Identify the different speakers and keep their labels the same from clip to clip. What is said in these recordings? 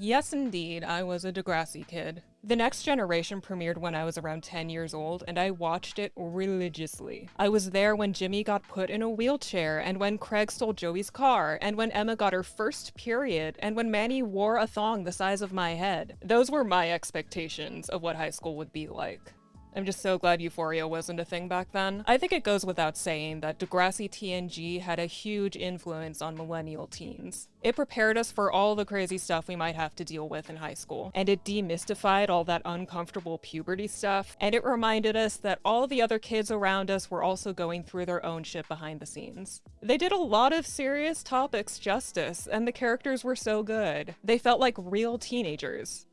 Speaker 1: Yes, indeed, I was a Degrassi kid. The Next Generation premiered when I was around 10 years old, and I watched it religiously. I was there when Jimmy got put in a wheelchair, and when Craig stole Joey's car, and when Emma got her first period, and when Manny wore a thong the size of my head. Those were my expectations of what high school would be like. I'm just so glad Euphoria wasn't a thing back then. I think it goes without saying that Degrassi TNG had a huge influence on millennial teens. It prepared us for all the crazy stuff we might have to deal with in high school, and it demystified all that uncomfortable puberty stuff, and it reminded us that all the other kids around us were also going through their own shit behind the scenes. They did a lot of serious topics justice, and the characters were so good. They felt like real teenagers.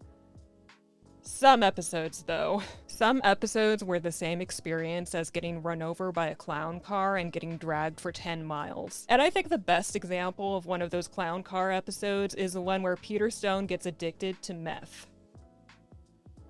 Speaker 1: Some episodes, though. Some episodes were the same experience as getting run over by a clown car and getting dragged for 10 miles. And I think the best example of one of those clown car episodes is the one where Peter Stone gets addicted to meth.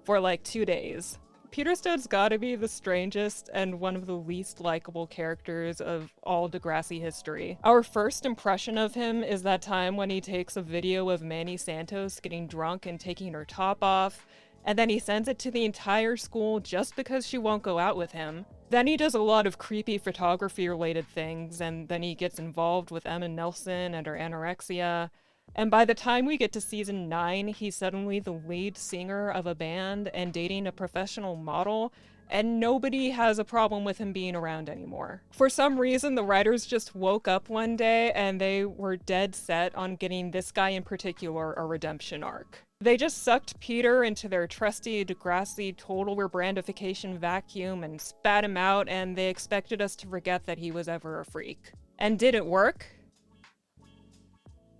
Speaker 1: For like 2 days. Peter Stone's gotta be the strangest and one of the least likable characters of all Degrassi history. Our first impression of him is that time when he takes a video of Manny Santos getting drunk and taking her top off, and then he sends it to the entire school just because she won't go out with him. Then he does a lot of creepy photography-related things, and then he gets involved with Emma Nelson and her anorexia. And by the time we get to season 9, he's suddenly the lead singer of a band and dating a professional model, and nobody has a problem with him being around anymore. For some reason, the writers just woke up one day and they were dead set on getting this guy in particular a redemption arc. They just sucked Peter into their trusty Degrassi total rebrandification vacuum and spat him out, and they expected us to forget that he was ever a freak. And did it work?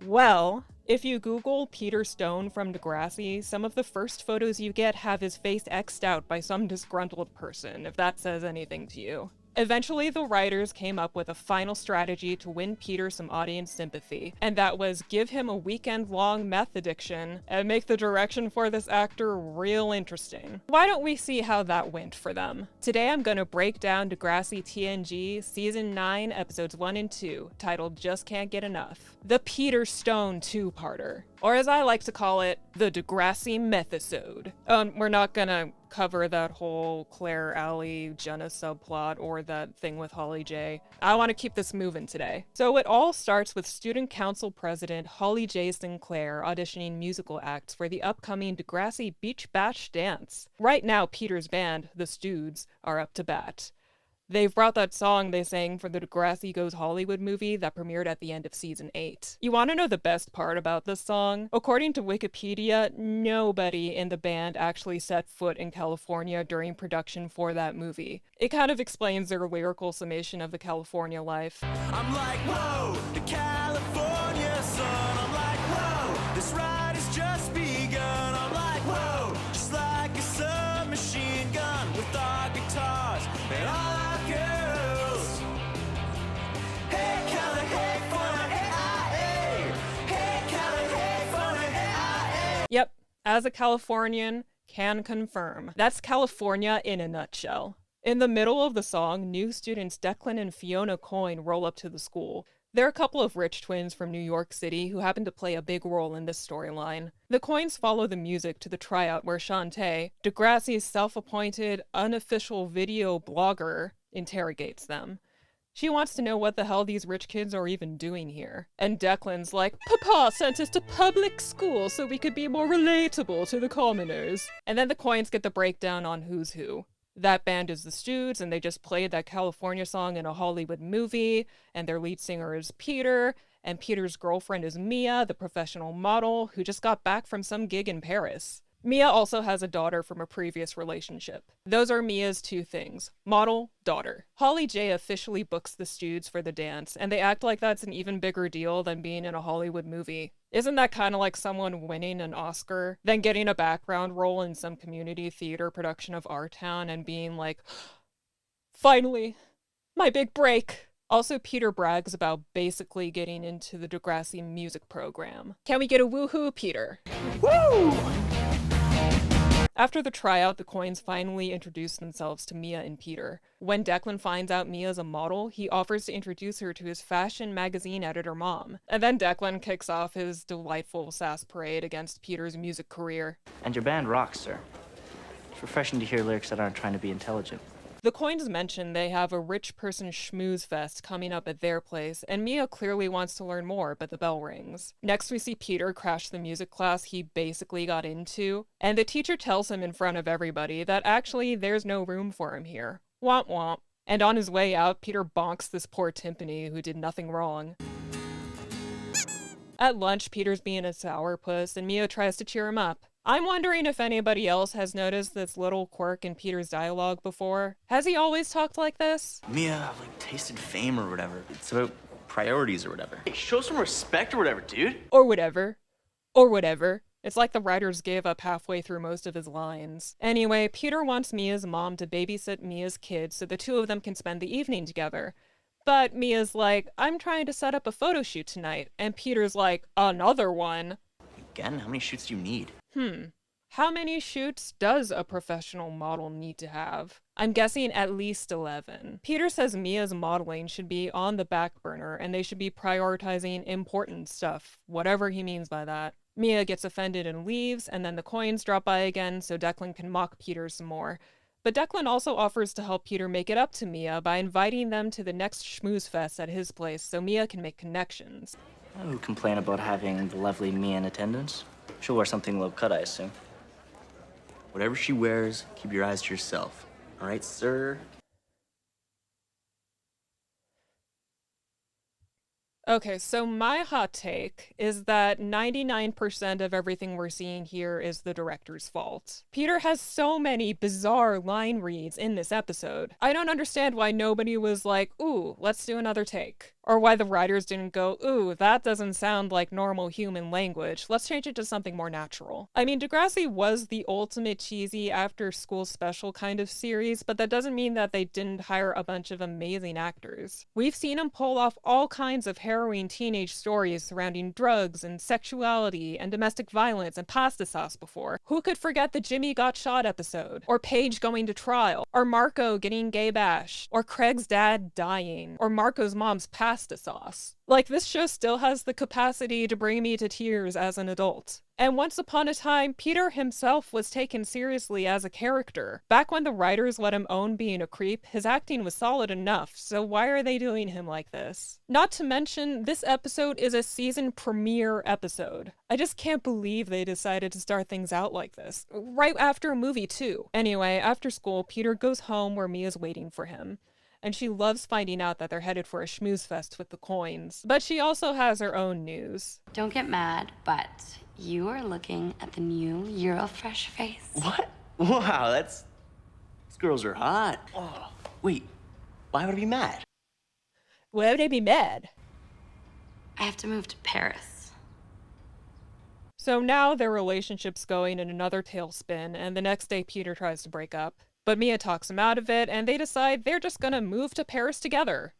Speaker 1: Well, if you Google Peter Stone from Degrassi, some of the first photos you get have his face X'd out by some disgruntled person, if that says anything to you. Eventually, the writers came up with a final strategy to win Peter some audience sympathy, and that was give him a weekend-long meth addiction and make the direction for this actor real interesting. Why don't we see how that went for them? Today I'm gonna break down Degrassi TNG Season 9, Episodes 1 and 2, titled Just Can't Get Enough. The Peter Stone two-parter. Or as I like to call it, the Degrassi Methisode. We're not gonna cover that whole Claire, Allie, Jenna subplot or that thing with Holly J. I want to keep this moving today. So it all starts with Student Council President Holly J. Sinclair auditioning musical acts for the upcoming Degrassi Beach Bash dance. Right now, Peter's band, the Stoods, are up to bat. They've brought that song they sang for the Degrassi Goes Hollywood movie that premiered at the end of season 8. You want to know the best part about this song? According to Wikipedia, nobody in the band actually set foot in California during production for that movie. It kind of explains their lyrical summation of the California life.
Speaker 2: I'm like, whoa, the California sun. I'm like, whoa, this ride has just begun. I'm like, whoa, just like a submachine gun with our guitars and all our girls. Hey, Cali, hey, fun, AIA. Hey, Cali, hey, fun, AIA.
Speaker 1: Yep, as a Californian, can confirm. That's California in a nutshell. In the middle of the song, new students Declan and Fiona Coyne roll up to the school. They're a couple of rich twins from New York City who happen to play a big role in this storyline. The Coynes follow the music to the tryout where Shantae, Degrassi's self-appointed, unofficial video blogger, interrogates them. She wants to know what the hell these rich kids are even doing here. And Declan's like, Papa sent us to public school so we could be more relatable to the commoners. And then the Coynes get the breakdown on who's who. That band is the Stoods, and they just played that California song in a Hollywood movie, and their lead singer is Peter, and Peter's girlfriend is Mia, the professional model, who just got back from some gig in Paris. Mia also has a daughter from a previous relationship. Those are Mia's two things: model, daughter. Holly J officially books the Stoods for the dance, and they act like that's an even bigger deal than being in a Hollywood movie. Isn't that kind of like someone winning an Oscar, then getting a background role in some community theater production of Our Town and being like, finally, my big break? Also, Peter brags about basically getting into the Degrassi music program. Can we get a woohoo, Peter?
Speaker 2: Woo!
Speaker 1: After the tryout, the coins finally introduce themselves to Mia and Peter. When Declan finds out Mia's a model, he offers to introduce her to his fashion magazine editor mom. And then Declan kicks off his delightful sass parade against Peter's music career.
Speaker 3: And your band rocks, sir. It's refreshing to hear lyrics that aren't trying to be intelligent.
Speaker 1: The coins mention they have a rich person schmooze fest coming up at their place, and Mia clearly wants to learn more, but the bell rings. Next we see Peter crash the music class he basically got into, and the teacher tells him in front of everybody that actually there's no room for him here. Womp womp. And on his way out, Peter bonks this poor timpani who did nothing wrong. At lunch, Peter's being a sourpuss, and Mia tries to cheer him up. I'm wondering if anybody else has noticed this little quirk in Peter's dialogue before. Has he always talked like this?
Speaker 4: Mia, tasted fame or whatever. It's about priorities or whatever. Hey, show some respect or whatever, dude.
Speaker 1: Or whatever. Or whatever. It's like the writers gave up halfway through most of his lines. Anyway, Peter wants Mia's mom to babysit Mia's kids so the two of them can spend the evening together. But Mia's like, I'm trying to set up a photo shoot tonight. And Peter's like, another one?
Speaker 4: Again, how many shoots do you need?
Speaker 1: How many shoots does a professional model need to have? I'm guessing at least 11. Peter says Mia's modeling should be on the back burner and they should be prioritizing important stuff, whatever he means by that. Mia gets offended and leaves, and then the coins drop by again so Declan can mock Peter some more. But Declan also offers to help Peter make it up to Mia by inviting them to the next schmooze fest at his place so Mia can make connections.
Speaker 3: Oh, complain about having the lovely Mia in attendance? She'll wear something low cut, I assume.
Speaker 4: Whatever she wears, keep your eyes to yourself. All right, sir?
Speaker 1: Okay, so my hot take is that 99% of everything we're seeing here is the director's fault. Peter has so many bizarre line reads in this episode. I don't understand why nobody was like, ooh, let's do another take. Or why the writers didn't go, ooh, that doesn't sound like normal human language. Let's change it to something more natural. I mean, Degrassi was the ultimate cheesy after-school special kind of series, but that doesn't mean that they didn't hire a bunch of amazing actors. We've seen them pull off all kinds of harrowing teenage stories surrounding drugs and sexuality and domestic violence and pasta sauce before. Who could forget the Jimmy Got Shot episode? Or Paige going to trial? Or Marco getting gay bashed? Or Craig's dad dying? Or Marco's mom's pasta sauce? Like, this show still has the capacity to bring me to tears as an adult. And once upon a time, Peter himself was taken seriously as a character. Back when the writers let him own being a creep, his acting was solid enough, so why are they doing him like this? Not to mention, this episode is a season premiere episode. I just can't believe they decided to start things out like this. Right after a movie, too. Anyway, after school, Peter goes home where Mia's waiting for him. And she loves finding out that they're headed for a schmooze fest with the coins. But she also has her own news.
Speaker 5: Don't get mad, but you are looking at the new Eurofresh face.
Speaker 4: What? Wow, these girls are hot. Oh, wait, why would I be mad?
Speaker 1: Why would I be mad?
Speaker 5: I have to move to Paris.
Speaker 1: So now their relationship's going in another tailspin, and the next day Peter tries to break up. But Mia talks him out of it, and they decide they're just gonna move to Paris together.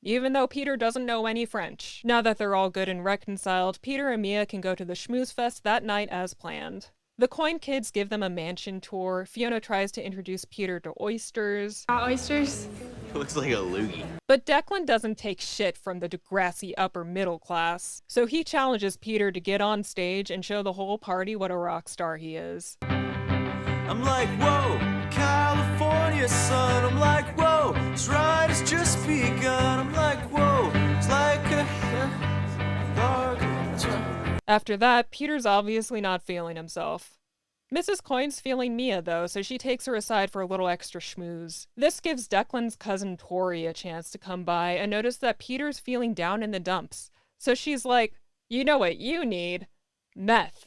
Speaker 1: Even though Peter doesn't know any French. Now that they're all good and reconciled, Peter and Mia can go to the schmooze fest that night as planned. The coin kids give them a mansion tour. Fiona tries to introduce Peter to oysters.
Speaker 5: Oysters?
Speaker 4: It looks like a loogie.
Speaker 1: But Declan doesn't take shit from the Degrassi upper middle class. So he challenges Peter to get on stage and show the whole party what a rock star he is.
Speaker 2: I'm like, whoa, California sun. I'm like, whoa, this ride has just begun. I'm like, whoa, it's like a
Speaker 1: After that, Peter's obviously not feeling himself. Mrs. Coin's feeling Mia, though, so she takes her aside for a little extra schmooze. This gives Declan's cousin Tori a chance to come by and notice that Peter's feeling down in the dumps. So she's like, you know what you need? Meth.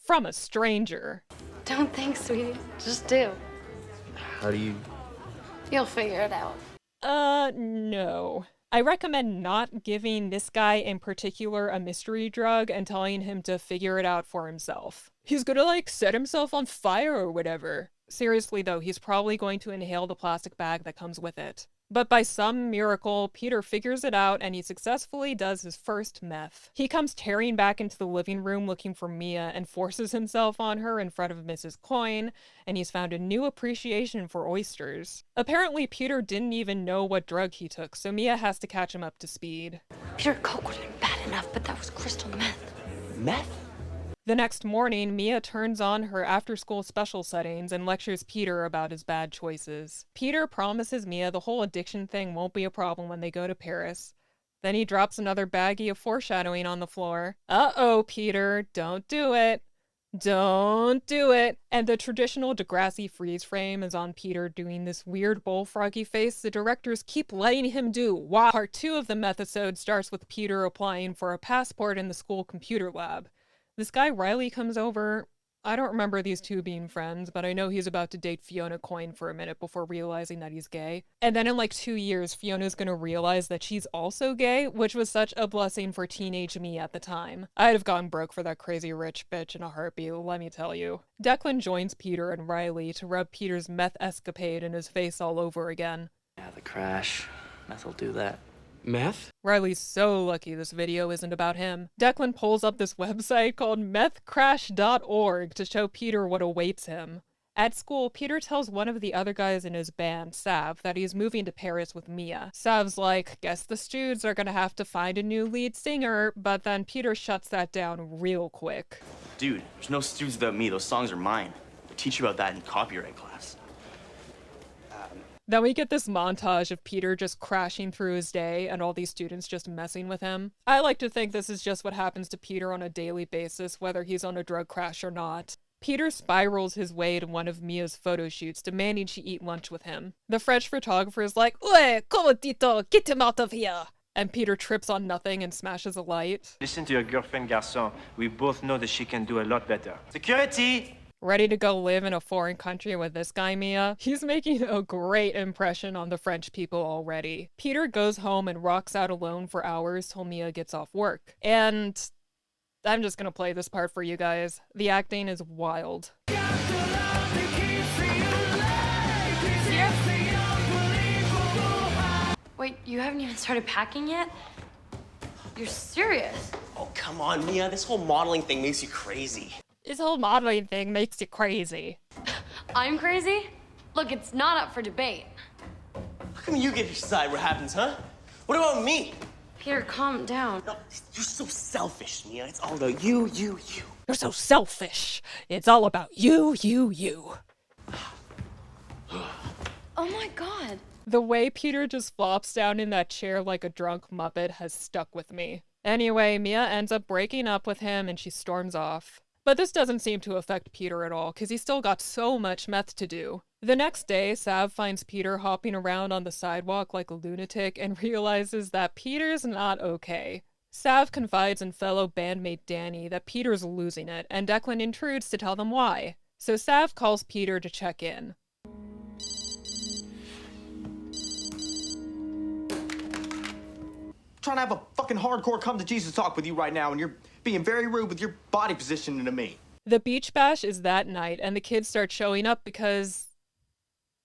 Speaker 1: From a stranger.
Speaker 5: Don't think, sweetie. Just do.
Speaker 4: How do you...
Speaker 5: You'll figure it out.
Speaker 1: No. I recommend not giving this guy in particular a mystery drug and telling him to figure it out for himself. He's gonna, set himself on fire or whatever. Seriously, though, he's probably going to inhale the plastic bag that comes with it. But by some miracle, Peter figures it out and he successfully does his first meth. He comes tearing back into the living room looking for Mia and forces himself on her in front of Mrs. Coyne, and he's found a new appreciation for oysters. Apparently, Peter didn't even know what drug he took, so Mia has to catch him up to speed.
Speaker 5: Peter, Coke would have been bad enough, but that was crystal meth.
Speaker 4: Meth?
Speaker 1: The next morning, Mia turns on her after-school special settings and lectures Peter about his bad choices. Peter promises Mia the whole addiction thing won't be a problem when they go to Paris. Then he drops another baggie of foreshadowing on the floor. Uh-oh, Peter, don't do it. Don't do it. And the traditional Degrassi freeze frame is on Peter doing this weird bullfroggy face the directors keep letting him do. Wow. Part 2 of the methasode starts with Peter applying for a passport in the school computer lab. This guy Riley comes over. I don't remember these two being friends, but I know he's about to date Fiona Coyne for a minute before realizing that he's gay. And then in like 2 years, Fiona's gonna realize that she's also gay, which was such a blessing for teenage me at the time. I'd have gone broke for that crazy rich bitch in a heartbeat, let me tell you. Declan joins Peter and Riley to rub Peter's meth escapade in his face all over again.
Speaker 3: Yeah, the crash. Meth'll do that.
Speaker 6: Meth?
Speaker 1: Riley's so lucky this video isn't about him. Declan pulls up this website called methcrash.org to show Peter what awaits him. At school, Peter tells one of the other guys in his band, Sav, that he's moving to Paris with Mia. Sav's like, guess the Studes are gonna have to find a new lead singer, but then Peter shuts that down real quick.
Speaker 4: Dude, there's no Studes without me. Those songs are mine. They teach you about that in copyright class.
Speaker 1: Then we get this montage of Peter just crashing through his day and all these students just messing with him. I like to think this is just what happens to Peter on a daily basis, whether he's on a drug crash or not. Peter spirals his way to one of Mia's photo shoots, demanding she eat lunch with him. The French photographer is like, "Ue, como Tito, get him out of here!" And Peter trips on nothing and smashes a light.
Speaker 7: Listen to your girlfriend, garçon. We both know that she can do a lot better.
Speaker 4: Security!
Speaker 1: Ready to go live in a foreign country with this guy, Mia? He's making a great impression on the French people already. Peter goes home and rocks out alone for hours till Mia gets off work. And I'm just gonna play this part for you guys. The acting is wild.
Speaker 5: Wait, you haven't even started packing yet? You're serious?
Speaker 4: Oh, come on, Mia. This whole modeling thing makes you crazy.
Speaker 1: This whole modeling thing makes you crazy.
Speaker 5: I'm crazy? Look, it's not up for debate.
Speaker 4: How come you get to decide what happens, huh? What about me?
Speaker 5: Peter, calm down.
Speaker 4: No, you're so selfish, Mia. It's all about you.
Speaker 1: You're so selfish. It's all about you, you.
Speaker 5: Oh my god.
Speaker 1: The way Peter just flops down in that chair like a drunk Muppet has stuck with me. Anyway, Mia ends up breaking up with him and she storms off. But this doesn't seem to affect Peter at all, because he's still got so much meth to do. The next day, Sav finds Peter hopping around on the sidewalk like a lunatic and realizes that Peter's not okay. Sav confides in fellow bandmate Danny that Peter's losing it, and Declan intrudes to tell them why. So Sav calls Peter to check in.
Speaker 6: Trying to have a fucking hardcore come to Jesus talk with you right now, and you're being very rude with your body positioning to me.
Speaker 1: The beach bash is that night, and the kids start showing up because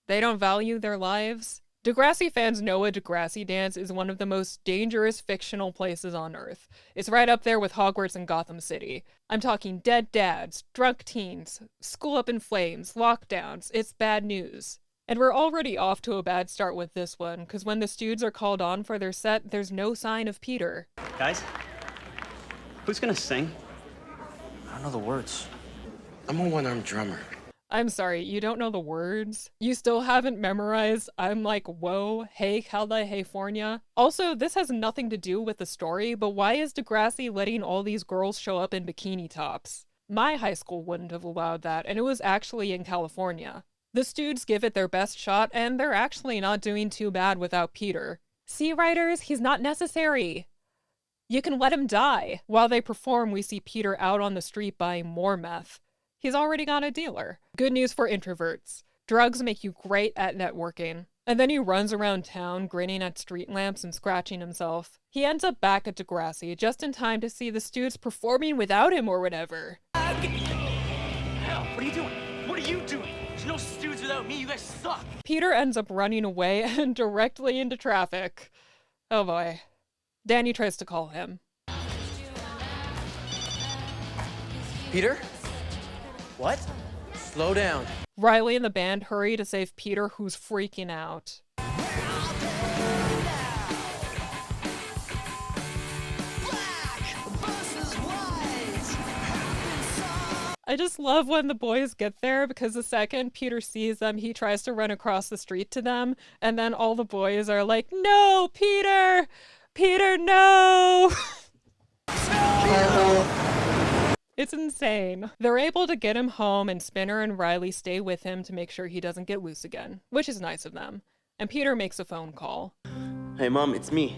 Speaker 1: they don't value their lives. Degrassi fans know a Degrassi dance is one of the most dangerous fictional places on Earth. It's right up there with Hogwarts and Gotham City. I'm talking dead dads, drunk teens, school up in flames, lockdowns. It's bad news. And we're already off to a bad start with this one, because when the Studes are called on for their set, there's no sign of Peter.
Speaker 8: Guys, who's gonna sing?
Speaker 3: I don't know the words.
Speaker 6: I'm a one-armed drummer.
Speaker 1: I'm sorry, you don't know the words? You still haven't memorized I'm like, whoa, hey, California? Also, this has nothing to do with the story, but why is Degrassi letting all these girls show up in bikini tops? My high school wouldn't have allowed that, and it was actually in California. The Studes give it their best shot, and they're actually not doing too bad without Peter. See, writers, he's not necessary. You can let him die. While they perform, we see Peter out on the street buying more meth. He's already got a dealer. Good news for introverts. Drugs make you great at networking. And then he runs around town, grinning at street lamps and scratching himself. He ends up back at Degrassi, just in time to see the Studes performing without him or whatever.
Speaker 4: What are you doing? What are you doing? There's no students without me. You guys suck.
Speaker 1: Peter ends up running away and directly into traffic. Oh boy. Danny tries to call him.
Speaker 9: Peter? What? Slow down.
Speaker 1: Riley and the band hurry to save Peter, who's freaking out. I just love when the boys get there because the second Peter sees them, he tries to run across the street to them, and then all the boys are like, "No, Peter! Peter, no!" It's insane. They're able to get him home, and Spinner and Riley stay with him to make sure he doesn't get loose again, which is nice of them. And Peter makes a phone call.
Speaker 4: Hey, Mom, it's me.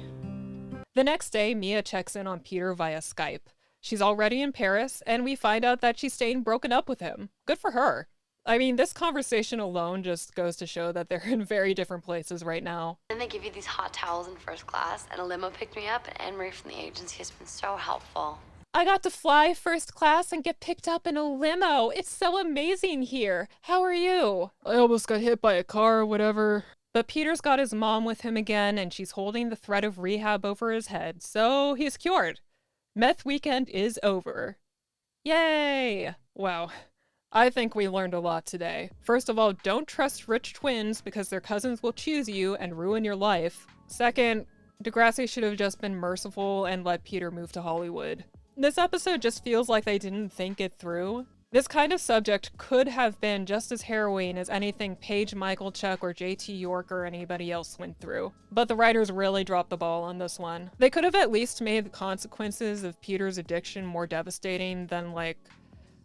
Speaker 1: The next day, Mia checks in on Peter via Skype. She's already in Paris, and we find out that she's staying broken up with him. Good for her. I mean, this conversation alone just goes to show that they're in very different places right now.
Speaker 5: And they give you these hot towels in first class, and a limo picked me up, and Anne-Marie from the agency has been so helpful.
Speaker 1: I got to fly first class and get picked up in a limo. It's so amazing here. How are you? I almost got hit by a car or whatever. But Peter's got his mom with him again, and she's holding the threat of rehab over his head, so he's cured. Meth weekend is over. Yay! Wow. I think we learned a lot today. First of all, don't trust rich twins because their cousins will choose you and ruin your life. Second, Degrassi should have just been merciful and let Peter move to Hollywood. This episode just feels like they didn't think it through. This kind of subject could have been just as harrowing as anything Paige Michaelchuk or JT York or anybody else went through. But the writers really dropped the ball on this one. They could have at least made the consequences of Peter's addiction more devastating than, like,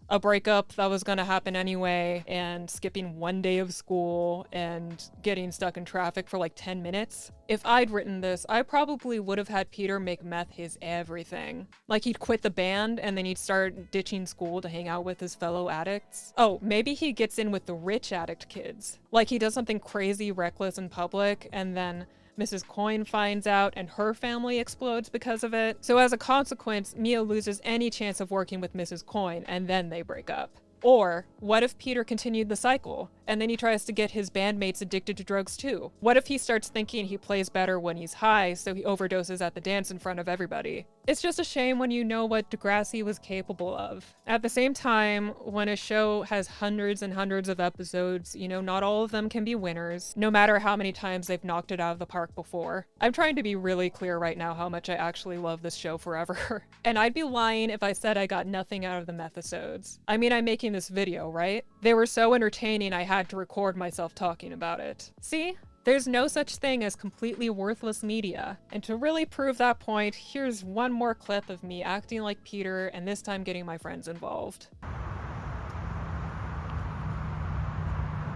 Speaker 1: a breakup that was gonna happen anyway, and skipping one day of school, and getting stuck in traffic for like 10 minutes. If I'd written this, I probably would have had Peter make meth his everything. Like, he'd quit the band, and then he'd start ditching school to hang out with his fellow addicts. Oh, maybe he gets in with the rich addict kids. Like, he does something crazy reckless in public, and then Mrs. Coyne finds out and her family explodes because of it. So as a consequence, Mia loses any chance of working with Mrs. Coyne, and then they break up. Or, what if Peter continued the cycle, and then he tries to get his bandmates addicted to drugs too? What if he starts thinking he plays better when he's high, so he overdoses at the dance in front of everybody? It's just a shame when you know what Degrassi was capable of. At the same time, when a show has hundreds and hundreds of episodes, you know, not all of them can be winners, no matter how many times they've knocked it out of the park before. I'm trying to be really clear right now how much I actually love this show forever. And I'd be lying if I said I got nothing out of the methosodes. I mean, I'm making this video, right? They were so entertaining I had to record myself talking about it. See? There's no such thing as completely worthless media. And to really prove that point, here's one more clip of me acting like Peter, and this time getting my friends involved.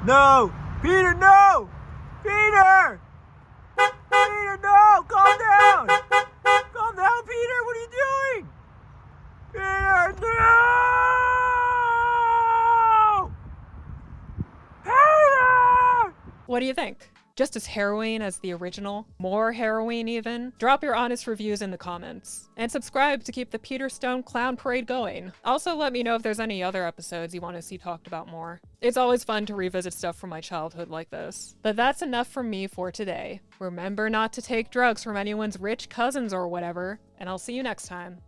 Speaker 10: No! Peter, no! Peter! Peter, no! Calm down! Calm down, Peter! What are you doing? Peter, no! Peter!
Speaker 1: What do you think? Just as harrowing as the original? More harrowing even? Drop your honest reviews in the comments. And subscribe to keep the Peter Stone Clown Parade going. Also let me know if there's any other episodes you want to see talked about more. It's always fun to revisit stuff from my childhood like this. But that's enough from me for today. Remember not to take drugs from anyone's rich cousins or whatever, and I'll see you next time.